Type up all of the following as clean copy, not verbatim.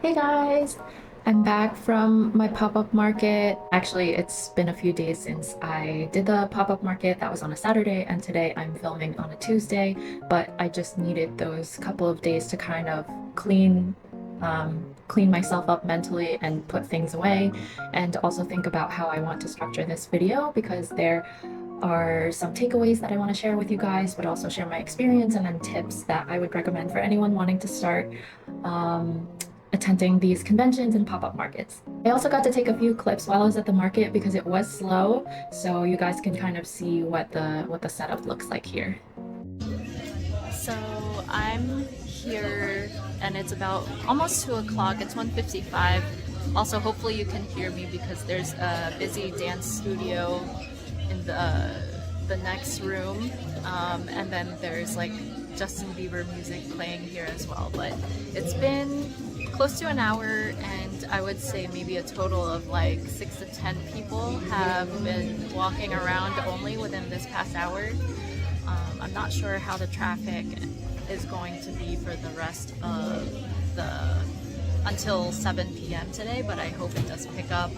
Hey guys! I'm back from my pop-up market. Actually, it's been a few days since I did the pop-up market. That was on a Saturday, and today I'm filming on a Tuesday, but I just needed those couple of days to kind of clean myself up mentally and put things away, and also think about how I want to structure this video because there are some takeaways that I want to share with you guys, but also share my experience and then tips that I would recommend for anyone wanting to start um, attending these conventions and pop-up markets. I also got to take a few clips while I was at the market because it was slow, so you guys can kind of see what the setup looks like here. So I'm here and it's about almost 2 o'clock. It's 1:55. Also, hopefully you can hear me because there's a busy dance studio in the next room, and then there's like Justin Bieber music playing here as well. But it's been close to an hour, and I would say maybe a total of like 6 to 10 people have been walking around only within this past hour. I'm not sure how the traffic is going to be for the rest of the until 7 p.m. today, but I hope it does pick up.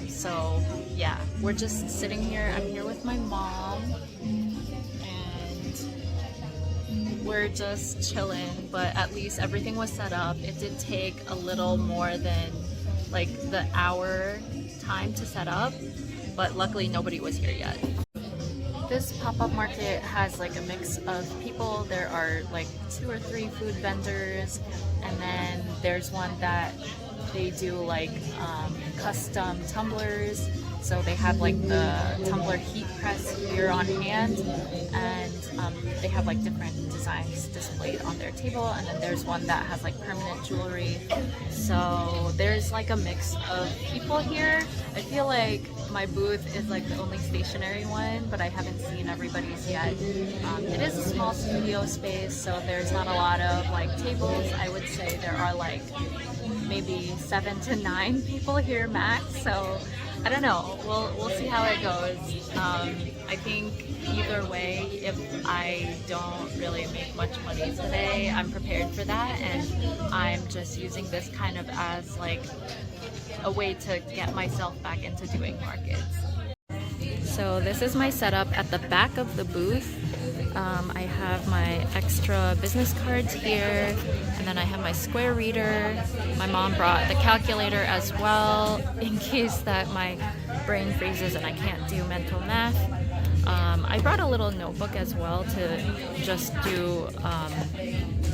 So yeah, we're just sitting here. I'm here with my mom and we're just chilling, but at least everything was set up. It did take a little more than like the hour time to set up, but luckily nobody was here yet. This pop-up market has like a mix of people. There are like 2 or 3 food vendors, and then there's one that they do like custom tumblers. So they have like the tumbler heat press here on hand, and they have like different designs displayed on their table. And then there's one that has like permanent jewelry. So there's like a mix of people here. I feel like my booth is like the only stationery one, but I haven't seen everybody's yet. It is a small studio space, so there's not a lot of like tables. I would say there are like maybe 7 to 9 people here max. So I don't know. We'll see how it goes. I think either way, if I don't really make much money today, I'm prepared for that, and I'm just using this kind of as like a way to get myself back into doing markets. So this is my setup at the back of the booth. I have my extra business cards here, and then I have my square reader. My mom brought the calculator as well in case that my brain freezes and I can't do mental math. I brought a little notebook as well to just do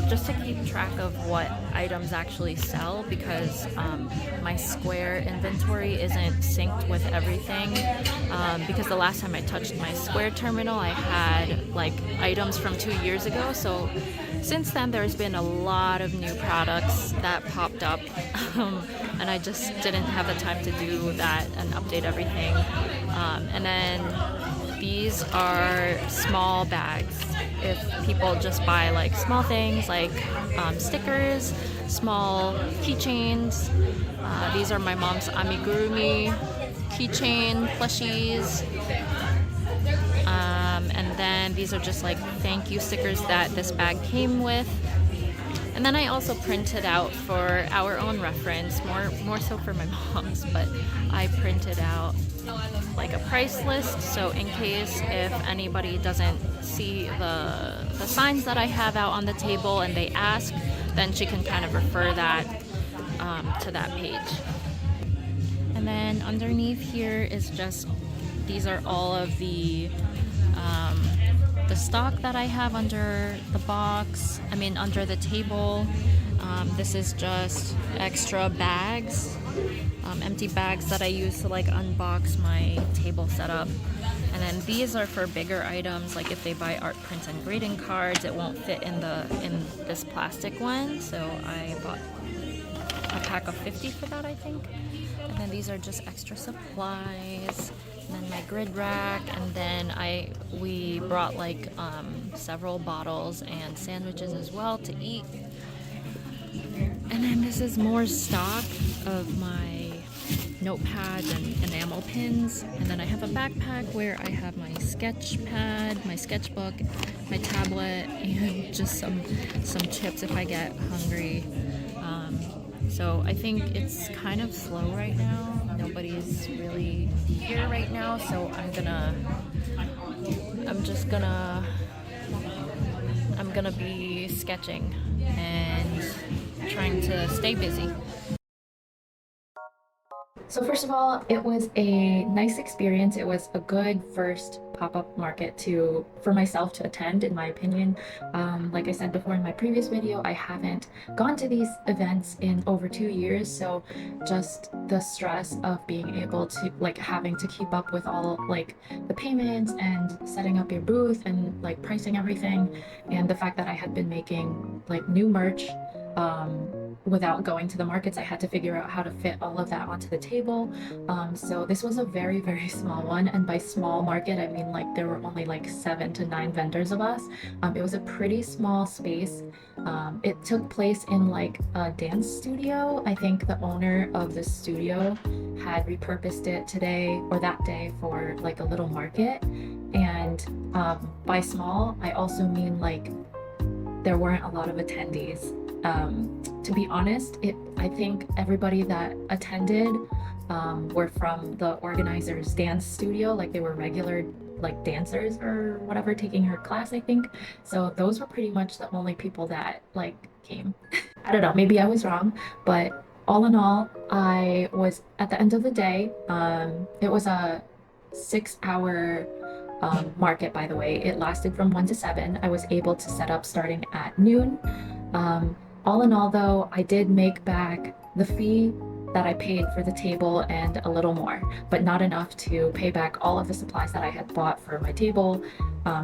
just to keep track of what items actually sell, because my Square inventory isn't synced with everything, because the last time I touched my Square terminal I had like items from 2 years ago. So since then there's been a lot of new products that popped up, and I just didn't have the time to do that and update everything. And then these are small bags. If people just buy like small things like stickers, small keychains. These are my mom's Amigurumi keychain plushies. And then these are just like thank you stickers that this bag came with. And then I also printed out for our own reference, more so for my mom's, but I printed out like a price list, so in case if anybody doesn't see the signs that I have out on the table and they ask, then she can kind of refer that to that page. And then underneath here is just, these are all of the stock that I have under the box, under the table. This is just extra bags, empty bags that I use to like unbox my table setup. And then these are for bigger items, like if they buy art prints and grading cards, it won't fit in this plastic one, so I bought a pack of 50 for that, I think. And then these are just extra supplies. And then my grid rack, and then we brought like several bottles and sandwiches as well to eat. And then this is more stock of my notepads and enamel pins. And then I have a backpack where I have my sketch pad, my sketchbook, my tablet, and just some chips if I get hungry. So I think it's kind of slow right now. Nobody's really here right now, so I'm just gonna I'm gonna be sketching and trying to stay busy. So first of all, it was a nice experience. It was a good first pop-up market for myself to attend, in my opinion. Like I said before in my previous video, I haven't gone to these events in over 2 years, so just the stress of being able to like having to keep up with all like the payments and setting up your booth and like pricing everything, and the fact that I had been making like new merch without going to the markets. I had to figure out how to fit all of that onto the table. So this was a very, very small one. And by small market, I mean like there were only like 7 to 9 vendors of us. It was a pretty small space. It took place in like a dance studio. I think the owner of the studio had repurposed it today or that day for like a little market. And by small, I also mean like there weren't a lot of attendees. To be honest, I think everybody that attended were from the organizer's dance studio, like they were regular like dancers or whatever taking her class, I think. So those were pretty much the only people that like came. I don't know, maybe I was wrong, but all in all, I was at the end of the day, it was a 6 hour market, by the way. It lasted from 1 to 7. I was able to set up starting at noon. All in all, though, I did make back the fee that I paid for the table and a little more, but not enough to pay back all of the supplies that I had bought for my table,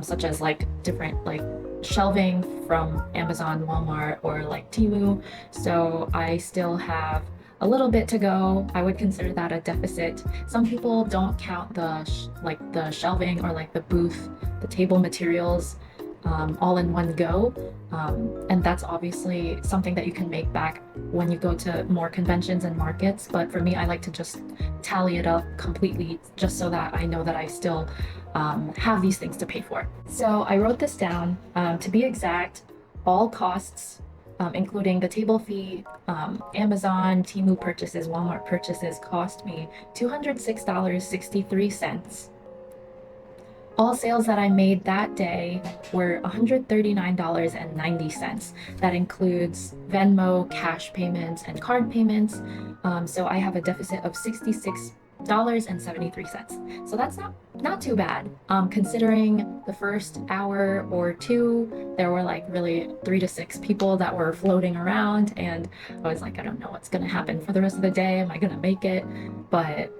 such as like different like shelving from Amazon, Walmart, or like Temu. So I still have a little bit to go. I would consider that a deficit. Some people don't count like the shelving or like the booth, the table materials all in one go. And that's obviously something that you can make back when you go to more conventions and markets. But for me, I like to just tally it up completely just so that I know that I still have these things to pay for. So I wrote this down. To be exact, all costs, including the table fee, Amazon, Temu purchases, Walmart purchases, cost me $206.63. All sales that I made that day were $139.90. That includes Venmo, cash payments, and card payments. So I have a deficit of $66.73. So that's not too bad. Considering the first hour or two, there were like really 3 to 6 people that were floating around, and I was like, I don't know what's gonna happen for the rest of the day. Am I gonna make it? But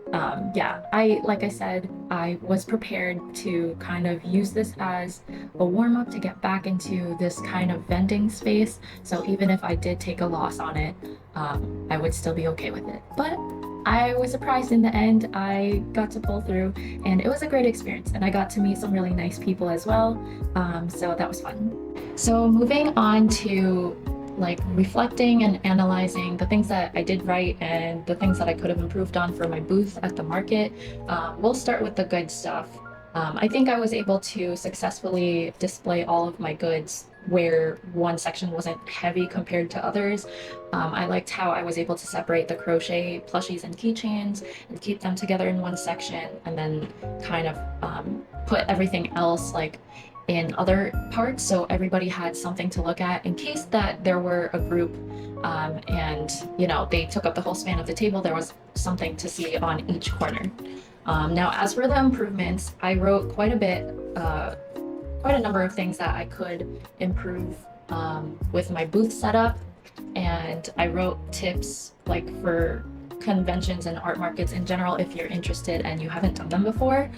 yeah, like I said, I was prepared to kind of use this as a warm up to get back into this kind of vending space. So even if I did take a loss on it, I would still be okay with it. But I was surprised in the end. I got to pull through, and it was a great experience, and I got to meet some really nice people as well. So that was fun. So moving on to like reflecting and analyzing the things that I did right and the things that I could have improved on for my booth at the market. We'll start with the good stuff. I think I was able to successfully display all of my goods where one section wasn't heavy compared to others. I liked how I was able to separate the crochet plushies and keychains and keep them together in one section, and then kind of put everything else like in other parts, so everybody had something to look at in case that there were a group and they took up the whole span of the table. There was something to see on each corner. Now, as for the improvements, I wrote quite a number of things that I could improve with my booth setup, and I wrote tips like for conventions and art markets in general if you're interested and you haven't done them before.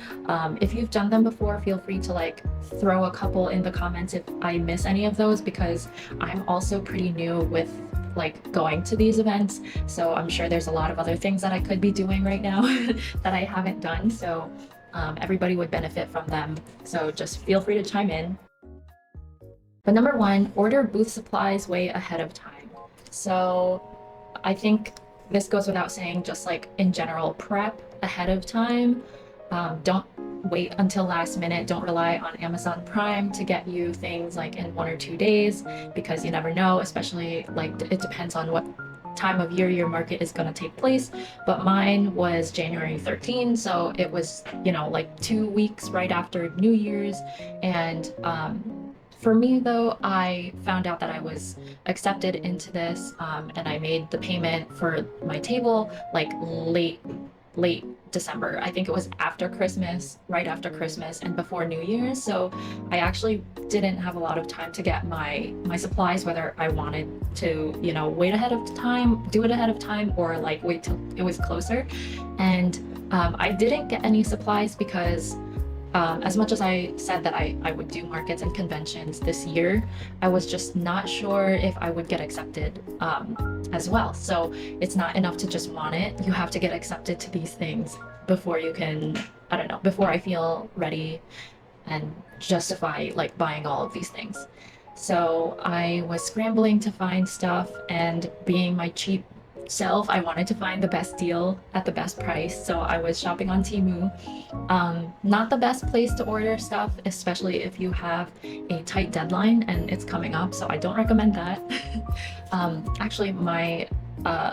If you've done them before, feel free to like throw a couple in the comments if I miss any of those, because I'm also pretty new with like going to these events, so I'm sure there's a lot of other things that I could be doing right now that I haven't done, so everybody would benefit from them, so just feel free to chime in. But number one, order booth supplies way ahead of time. So I think this goes without saying, just like in general, prep ahead of time. Don't wait until last minute. Don't rely on Amazon Prime to get you things like in 1 or 2 days, because you never know, especially like it depends on what time of year your market is going to take place, but mine was January 13, so it was, you know, like 2 weeks right after New Year's. And for me though, I found out that I was accepted into this, and I made the payment for my table like late December. I think it was after Christmas, right after Christmas and before New Year's. So I actually didn't have a lot of time to get my supplies, whether I wanted to, you know, wait ahead of time, do it ahead of time, or like wait till it was closer. And I didn't get any supplies because as much as I said that I would do markets and conventions this year, I was just not sure if I would get accepted as well. So it's not enough to just want it. You have to get accepted to these things before you can, I don't know, before I feel ready and justify like buying all of these things. So I was scrambling to find stuff, and being my cheap self, I wanted to find the best deal at the best price. So I was shopping on Temu. Not the best place to order stuff, especially if you have a tight deadline and it's coming up. So I don't recommend that. Actually,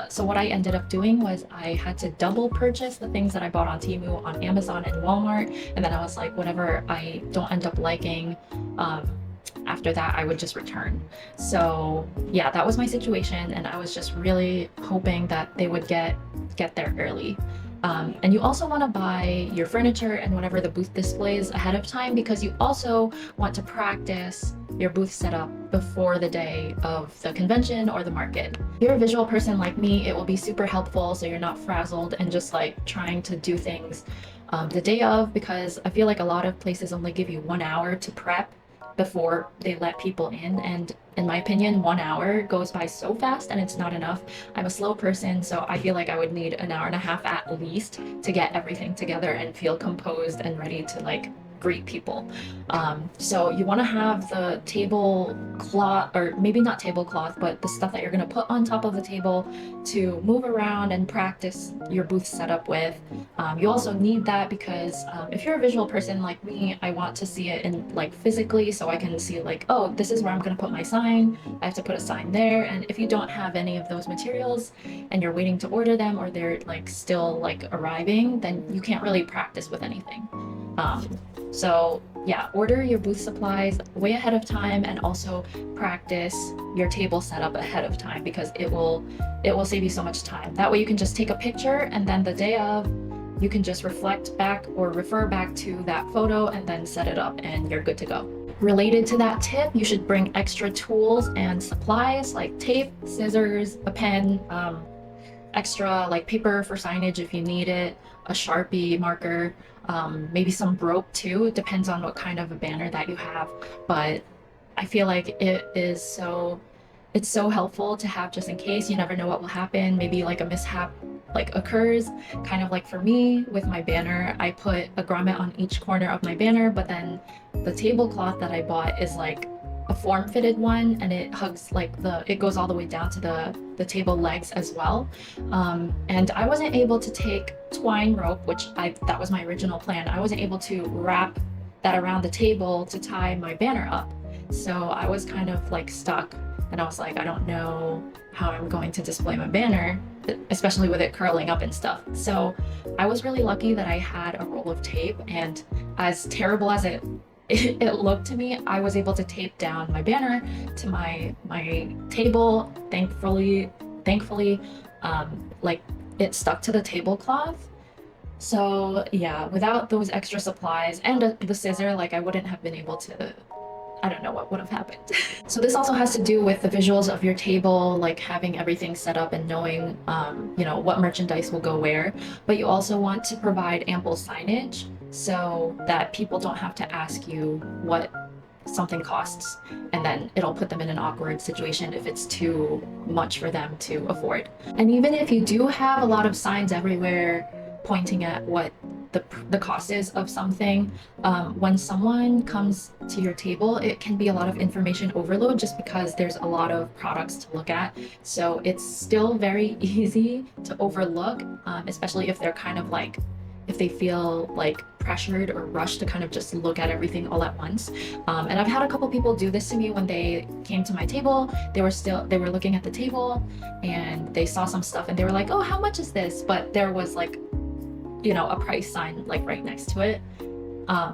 so what I ended up doing was I had to double purchase the things that I bought on Temu on Amazon and Walmart. And then I was like, whatever I don't end up liking, after that I would just return. So yeah, that was my situation, and I was just really hoping that they would get there early. And you also want to buy your furniture and whatever the booth displays ahead of time, because you also want to practice your booth setup before the day of the convention or the market. If you're a visual person like me, it will be super helpful so you're not frazzled and just like trying to do things the day of, because I feel like a lot of places only give you 1 hour to prep before they let people in, and in my opinion 1 hour goes by so fast and it's not enough. I'm a slow person, so I feel like I would need an hour and a half at least to get everything together and feel composed and ready to like greet people. So you want to have the tablecloth, or maybe not tablecloth, but the stuff that you're going to put on top of the table to move around and practice your booth setup with. You also need that because if you're a visual person like me, I want to see it in like physically, so I can see like, oh, this is where I'm going to put my sign. I have to put a sign there. And if you don't have any of those materials and you're waiting to order them, or they're like still like arriving, then you can't really practice with anything. So yeah, order your booth supplies way ahead of time, and also practice your table setup ahead of time, because it will save you so much time. That way you can just take a picture, and then the day of you can just reflect back or refer back to that photo and then set it up and you're good to go. Related to that tip, you should bring extra tools and supplies like tape, scissors, a pen, extra like paper for signage if you need it, a Sharpie marker, maybe some rope too. It depends on what kind of a banner that you have, but I feel like it's so helpful to have just in case. You never know what will happen. Maybe like a mishap like occurs, kind of like for me with my banner. I put a grommet on each corner of my banner, but then the tablecloth that I bought is like a form-fitted one, and it hugs like it goes all the way down to the table legs as well. And I wasn't able to take twine rope, which that was my original plan. I wasn't able to wrap that around the table to tie my banner up. So I was kind of like stuck, and I was like, I don't know how I'm going to display my banner, especially with it curling up and stuff. So I was really lucky that I had a roll of tape, and as terrible as it looked to me, I was able to tape down my banner to my table. Thankfully, like it stuck to the tablecloth. So yeah, without those extra supplies and the scissor, like I wouldn't have been able to, I don't know what would have happened. So this also has to do with the visuals of your table, like having everything set up and knowing, you know, what merchandise will go where. But you also want to provide ample signage so that people don't have to ask you what something costs, and then it'll put them in an awkward situation if it's too much for them to afford. And even if you do have a lot of signs everywhere pointing at what the cost is of something, when someone comes to your table, it can be a lot of information overload just because there's a lot of products to look at. So it's still very easy to overlook, especially if they're kind of like, if they feel like pressured or rushed to kind of just look at everything all at once. And I've had a couple people do this to me when they came to my table. They were looking at the table and they saw some stuff and they were like, oh, how much is this? But there was like, you know, a price sign like right next to it.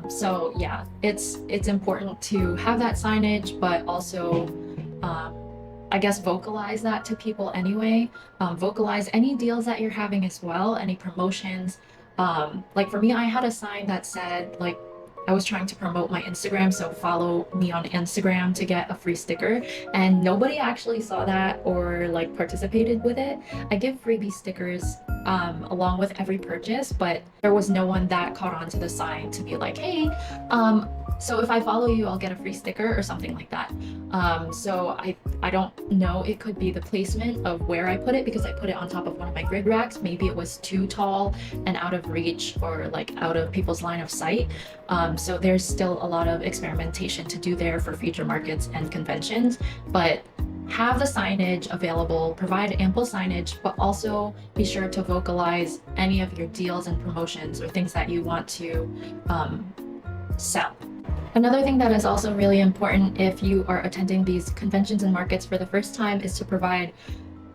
So yeah, it's important to have that signage, but also I guess vocalize that to people anyway. Vocalize any deals that you're having as well, any promotions. Like for me, I had a sign that said like I was trying to promote my Instagram, so follow me on Instagram to get a free sticker, and nobody actually saw that or like participated with it. I give freebie stickers along with every purchase, but there was no one that caught on to the sign to be like, hey, so if I follow you, I'll get a free sticker or something like that. So I don't know, it could be the placement of where I put it, because I put it on top of one of my grid racks. Maybe it was too tall and out of reach or like out of people's line of sight. So there's still a lot of experimentation to do there for future markets and conventions, but have the signage available, provide ample signage, but also be sure to vocalize any of your deals and promotions or things that you want to sell. Another thing that is also really important if you are attending these conventions and markets for the first time is to provide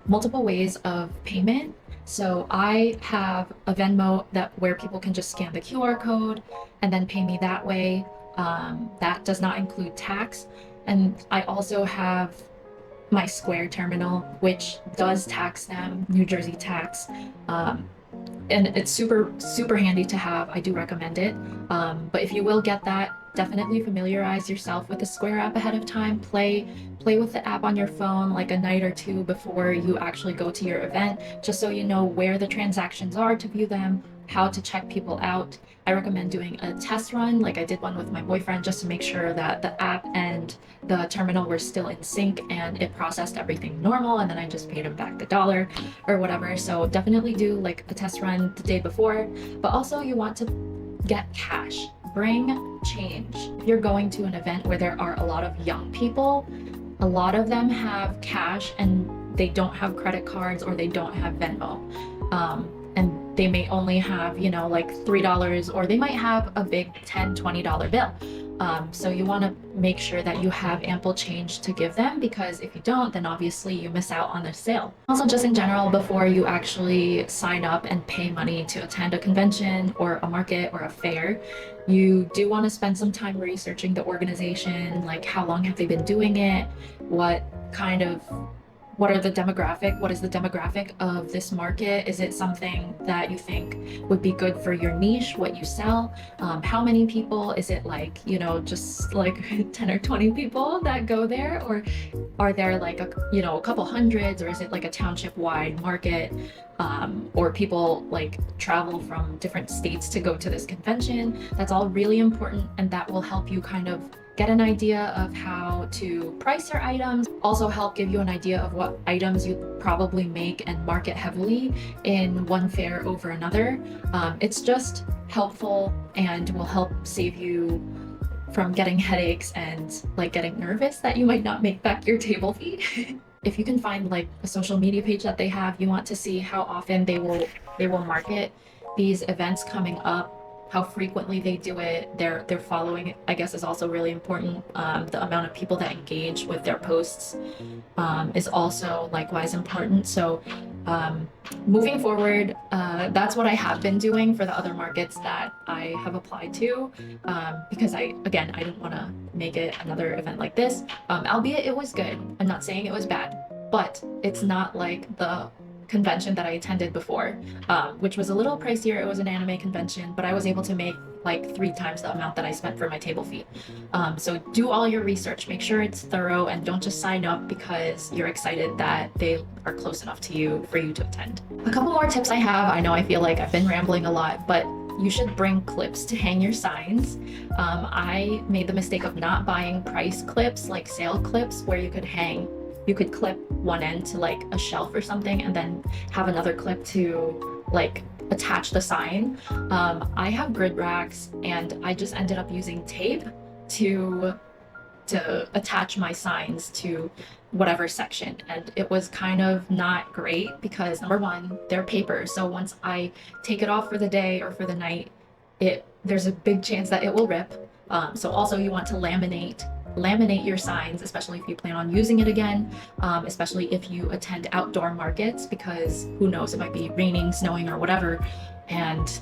multiple ways of payment. So I have a Venmo where people can just scan the QR code and then pay me that way. That does not include tax. And I also have my Square terminal, which does tax them, New Jersey tax. And it's super handy to have. I do recommend it. But if you will get that, definitely familiarize yourself with the Square app ahead of time. Play with the app on your phone like a night or two before you actually go to your event, just so you know where the transactions are to view them, how to check people out. I recommend doing a test run, like I did one with my boyfriend, just to make sure that the app and the terminal were still in sync and it processed everything normal, and then I just paid him back the dollar or whatever. So definitely do like a test run the day before. But also you want to get cash. Bring change. If you're going to an event where there are a lot of young people, a lot of them have cash and they don't have credit cards or they don't have Venmo. And they may only have, you know, like $3, or they might have a big $10, $20 bill. So you want to make sure that you have ample change to give them, because if you don't, then obviously you miss out on the sale. Also, just in general, before you actually sign up and pay money to attend a convention or a market or a fair, you do want to spend some time researching the organization, like how long have they been doing it, what is the demographic of this market? Is it something that you think would be good for your niche, what you sell? How many people? Is it like, you know, just like 10 or 20 people that go there? Or are there like a couple hundreds? Or is it like a township-wide market? Or people like travel from different states to go to this convention? That's all really important, and that will help you kind of get an idea of how to price your items, also help give you an idea of what items you probably make and market heavily in one fair over another. It's just helpful and will help save you from getting headaches and like getting nervous that you might not make back your table fee. If you can find like a social media page that they have, you want to see how often they will market these events coming up, how frequently they do it. Their following, I guess, is also really important. The amount of people that engage with their posts is also likewise important. So moving forward, that's what I have been doing for the other markets that I have applied to, because I didn't want to make it another event like this. Albeit it was good. I'm not saying it was bad, but it's not like the convention that I attended before, which was a little pricier. It was an anime convention, but I was able to make like 3 times the amount that I spent for my table fee. So do all your research, make sure it's thorough, and don't just sign up because you're excited that they are close enough to you for you to attend. A couple more tips I have. I know I feel like I've been rambling a lot, but you should bring clips to hang your signs. I made the mistake of not buying price clips, like sale clips, where you could clip one end to like a shelf or something and then have another clip to like attach the sign. I have grid racks and I just ended up using tape to attach my signs to whatever section, and it was kind of not great because number one, they're paper, so once I take it off for the day or for the night, it there's a big chance that it will rip. So also you want to laminate your signs, especially if you plan on using it again, especially if you attend outdoor markets, because who knows, it might be raining, snowing, or whatever, and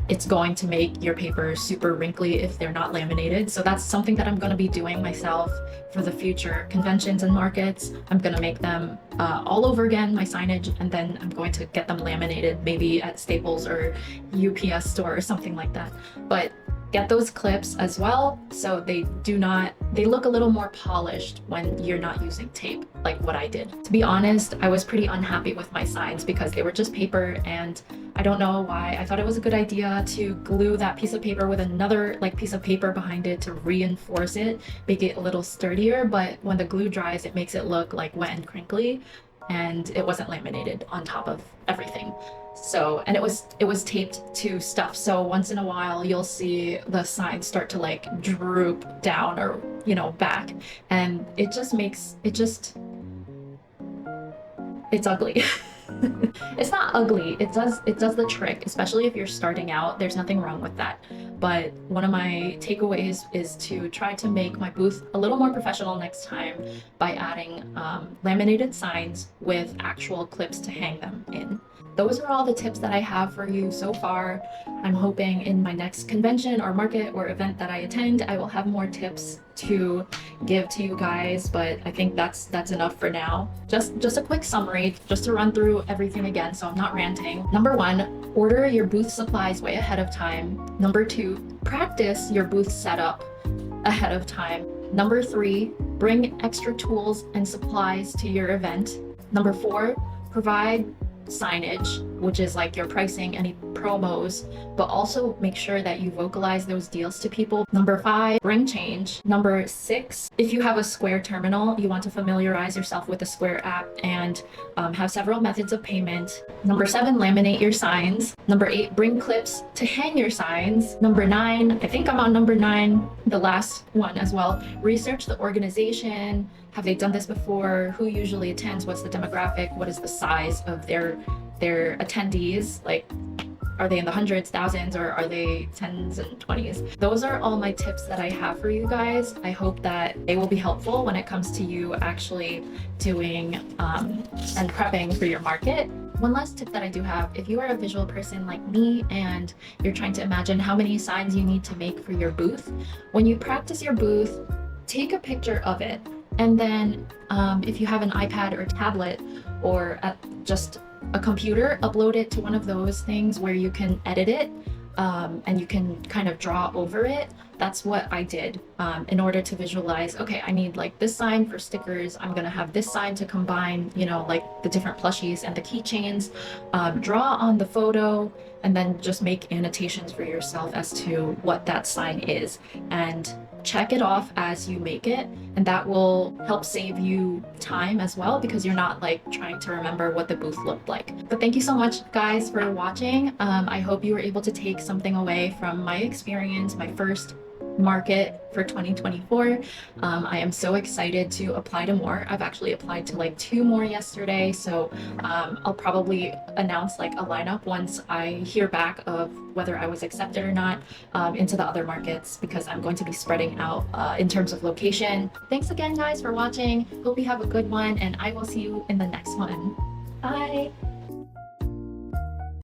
it's going to make your paper super wrinkly if they're not laminated. So that's something that I'm going to be doing myself for the future conventions and markets. I'm going to make them all over again, my signage, and then I'm going to get them laminated, maybe at Staples or UPS store or something like that. But get those clips as well, so they look a little more polished when you're not using tape like what I did. To be honest, I was pretty unhappy with my signs because they were just paper, and I don't know why. I thought it was a good idea to glue that piece of paper with another piece of paper behind it to reinforce it, make it a little sturdier, but when the glue dries, it makes it look like wet and crinkly, and it wasn't laminated on top of everything. So, and it was taped to stuff, so once in a while you'll see the sign start to droop down or back, and it's ugly. It's not ugly, it does the trick, especially if you're starting out. There's nothing wrong with that, but one of my takeaways is to try to make my booth a little more professional next time by adding laminated signs with actual clips to hang them in. Those are all the tips that I have for you so far. I'm hoping in my next convention or market or event that I attend, I will have more tips to give to you guys, but I think that's enough for now. Just a quick summary, just to run through everything again so I'm not ranting. Number 1, order your booth supplies way ahead of time. Number 2, practice your booth setup ahead of time. Number 3, bring extra tools and supplies to your event. Number 4, provide signage, which is your pricing, any promos, but also make sure that you vocalize those deals to people. Number 5, bring change. Number 6, if you have a Square terminal, you want to familiarize yourself with the Square app and have several methods of payment. Number 7, laminate your signs. Number 8, bring clips to hang your signs. Number 9, I think I'm on number 9, the last one as well. Research the organization. Have they done this before? Who usually attends? What's the demographic? What is the size of their attendees? Are they in the hundreds, thousands, or are they tens and 20s? Those are all my tips that I have for you guys. I hope that they will be helpful when it comes to you actually doing and prepping for your market. One last tip that I do have, if you are a visual person like me and you're trying to imagine how many signs you need to make for your booth, when you practice your booth, take a picture of it. And then if you have an iPad or tablet or just a computer, upload it to one of those things where you can edit it and you can kind of draw over it. That's what I did in order to visualize, okay, I need this sign for stickers. I'm gonna have this sign to combine, the different plushies and the keychains. Draw on the photo and then just make annotations for yourself as to what that sign is. And check it off as you make it, and that will help save you time as well, because you're not trying to remember what the booth looked like. But thank you so much guys for watching. I hope you were able to take something away from my experience, my first market for 2024. I am so excited to apply to more. I've actually applied to 2 more yesterday, so I'll probably announce a lineup once I hear back of whether I was accepted or not into the other markets, because I'm going to be spreading out in terms of location. Thanks again guys for watching. Hope you have a good one, and I will see you in the next one. Bye!